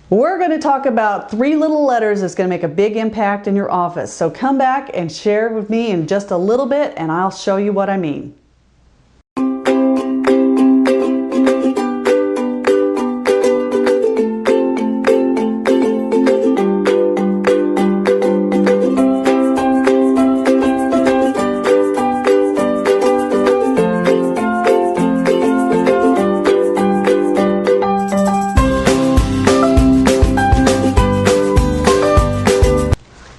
We're going to talk about 3 little letters that's going to make a big impact in your office. So come back and share with me in just a little bit and I'll show you what I mean.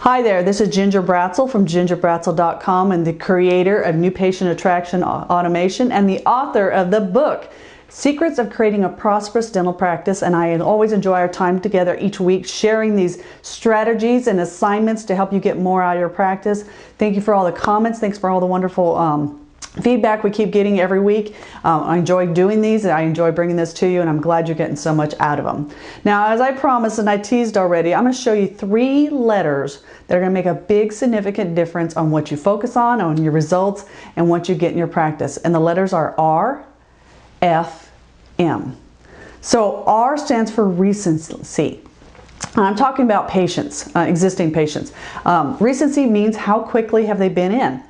Hi there, this is Ginger Bratzel from gingerbratzel.com and the creator of New Patient Attraction Automation and the author of the book, Secrets of Creating a Prosperous Dental Practice. And I always enjoy our time together each week sharing these strategies and assignments to help you get more out of your practice. Thank you for all the comments. Thanks for all the wonderful feedback we keep getting every week. I enjoy doing these and I enjoy bringing this to you, and I'm glad you're getting so much out of them. Now, as I promised and I teased already, I'm going to show you 3 letters that are going to make a big significant difference on what you focus on your results, and what you get in your practice. And the letters are R, F, M. So R stands for recency. I'm talking about patients, existing patients. Recency means how quickly have they been in.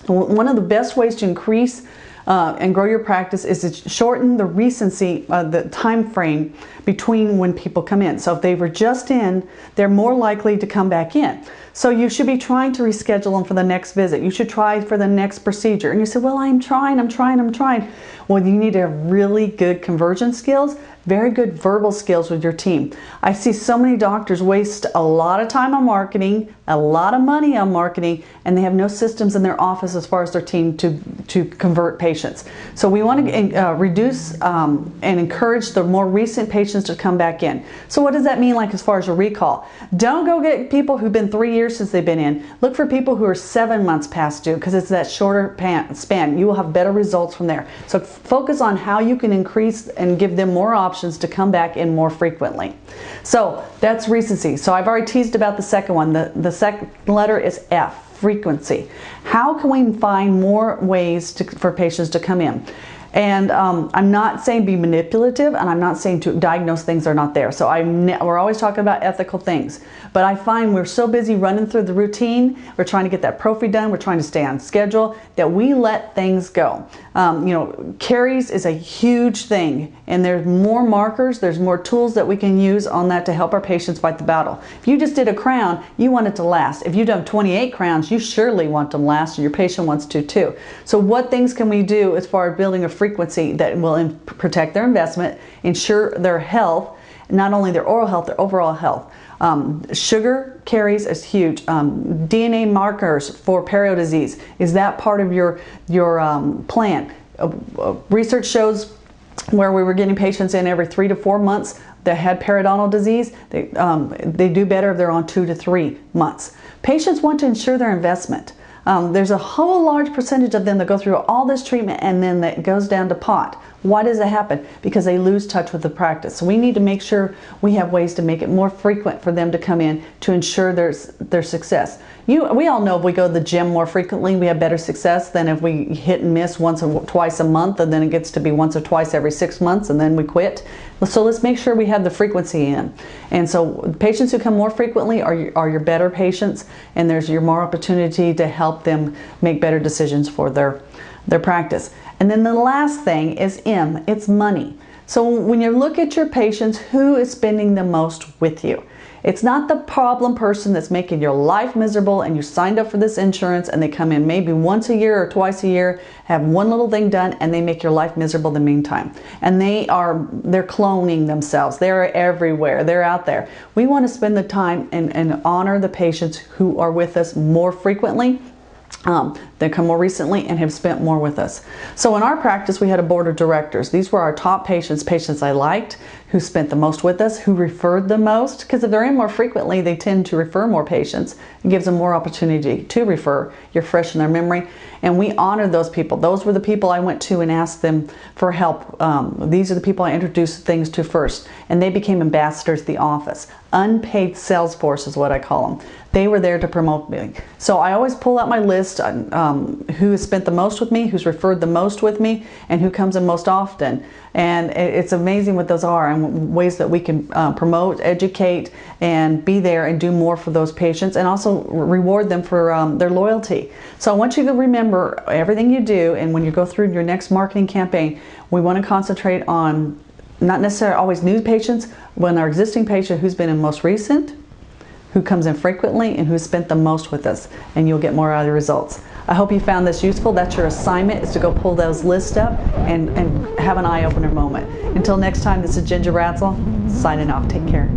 One of the best ways to increase and grow your practice is to shorten the recency, the time frame between when people come in. So if they were just in, they're more likely to come back in. So you should be trying to reschedule them for the next visit. You should try for the next procedure. And you say, well, I'm trying. Well, you need to have really good conversion skills, very good verbal skills with your team. I see so many doctors waste a lot of time on marketing, a lot of money on marketing, and they have no systems in their office as far as their team to convert patients. So we want to reduce and encourage the more recent patients to come back in. So what does that mean, like as far as a recall? Don't go get people who've been 3 years since they've been in. Look for people who are 7 months past due, because it's that shorter span. You will have better results from there. So focus on how you can increase and give them more options to come back in more frequently. So that's recency. So I've already teased about the second one. The second letter is F, frequency. How can we find more ways for patients to come in? And I'm not saying be manipulative, and I'm not saying to diagnose things that are not there. So we're always talking about ethical things. But I find we're so busy running through the routine, we're trying to get that prophy done, we're trying to stay on schedule, that we let things go. Caries is a huge thing, and there's more markers, there's more tools that we can use on that to help our patients fight the battle. If you just did a crown, you want it to last. If you've done 28 crowns, you surely want them to last, and your patient wants to too. So what things can we do as far as building a frequency that will protect their investment, ensure their health, not only their oral health, their overall health. Sugar caries is huge. DNA markers for perio disease, is that part of your plan? Research shows where we were getting patients in every 3 to 4 months that had periodontal disease, they do better if they're on 2 to 3 months. Patients want to ensure their investment. There's a whole large percentage of them that go through all this treatment and then that goes down to pot. Why does that happen? Because they lose touch with the practice. So we need to make sure we have ways to make it more frequent for them to come in to ensure their success. We all know if we go to the gym more frequently, we have better success than if we hit and miss once or twice a month, and then it gets to be once or twice every 6 months and then we quit. So let's make sure we have the frequency in. And so patients who come more frequently are your better patients, and there's your more opportunity to help them make better decisions for their practice. And then the last thing is M, it's money. So when you look at your patients, who is spending the most with you? It's not the problem person that's making your life miserable and you signed up for this insurance and they come in maybe once a year or twice a year, have one little thing done, and they make your life miserable in the meantime. And they're cloning themselves. They're everywhere. They're out there. We want to spend the time and honor the patients who are with us more frequently. They come more recently and have spent more with us. So in our practice, we had a board of directors. These were our top patients I liked, who spent the most with us, who referred the most, because if they're in more frequently, they tend to refer more patients. It gives them more opportunity to refer. You're fresh in their memory. And we honored those people. Those were the people I went to and asked them for help. These are the people I introduced things to first. And they became ambassadors to the office. Unpaid sales force is what I call them. They were there to promote me. So I always pull out my list on who has spent the most with me, who's referred the most with me, and who comes in most often. And it's amazing what those are and ways that we can promote, educate, and be there and do more for those patients, and also reward them for their loyalty. So I want you to remember everything you do, and when you go through your next marketing campaign, we want to concentrate on not necessarily always new patients, but our existing patient who's been in most recent, who comes in frequently, and who's spent the most with us, and you'll get more out of the results. I hope you found this useful. That's your assignment, is to go pull those lists up and have an eye-opener moment. Until next time, this is Ginger Bratzel, signing off. Take care.